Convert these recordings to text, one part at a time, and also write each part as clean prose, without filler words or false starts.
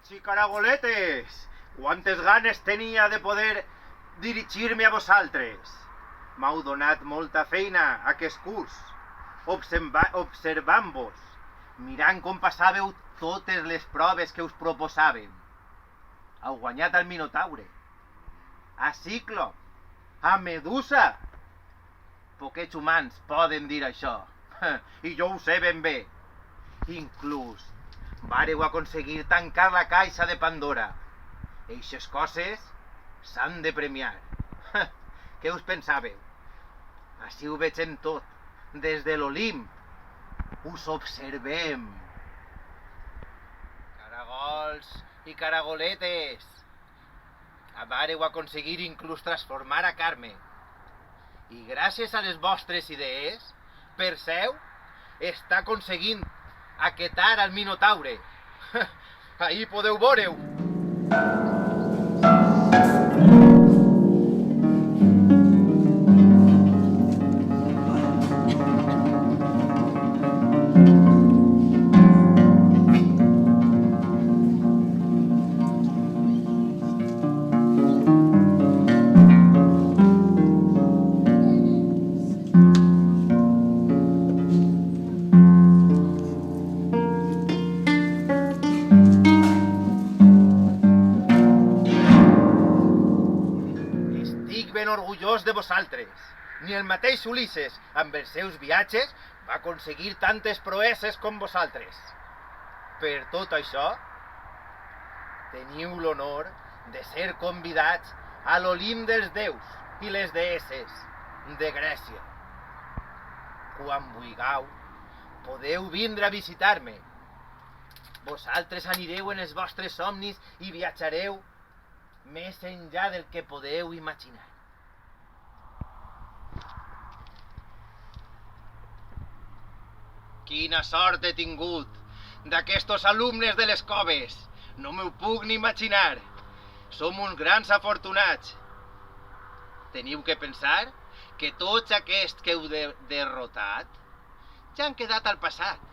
Xics i caragoletes! Quantes ganes tenia de poder dirigir-me a vosaltres! M'heu donat molta feina aquest curs, observant-vos, mirant com passàveu totes les proves que us proposàvem. Heu guanyat al Minotaure, a Cíclop, a Medusa. Poquets humans poden dir això, i jo ho sé ben bé. Inclús vàreu aconseguir tancar la caixa de Pandora. Eixes coses s'han de premiar. Què us pensàveu? Així ho veig en tot, des de l'Olimp. Us observem. Caragols i caragoletes, vàreu aconseguir inclús transformar a Carme. I gràcies a les vostres idees, Perseu està aconseguint aquetar al Minotaure. Ahí podeu veure-ho. Ben orgullós de vosaltres. Ni el mateix Ulisses, amb els seus viatges, va aconseguir tantes proeses com vosaltres. Per tot això, teniu l'honor de ser convidats a l'Olimp dels déus i les deesses de Grècia. Quan vulgueu, podeu vindre a visitar-me. Vosaltres anireu en els vostres somnis i viatjareu més enllà del que podeu imaginar. Quina sort he tingut d'aquestos alumnes de les coves! No m'ho puc ni imaginar. Som uns grans afortunats. Teniu que pensar que tots aquests que heu derrotat ja han quedat al passat.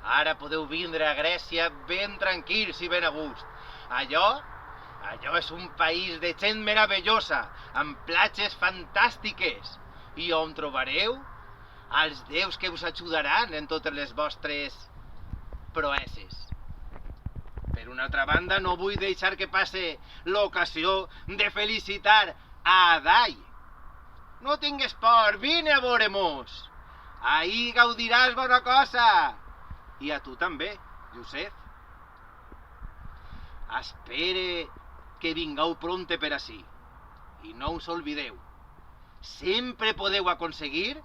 Ara podeu vindre a Grècia ben tranquils i ben a gust. Allò és un país de gent meravellosa, amb platges fantàstiques, i on trobareu els déus que us ajudaran en totes les vostres proeses. Per una altra banda, no vull deixar que passe l'ocasió de felicitar a Adai. No tingues por, vine a veure-mos. Ahí gaudiràs bona cosa. I a tu també, Josep. Espere que vingueu prompte per ací. I no us oblideu, sempre podeu aconseguir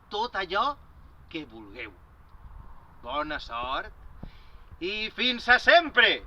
tot allò que vulgueu. Bona sort i fins a sempre!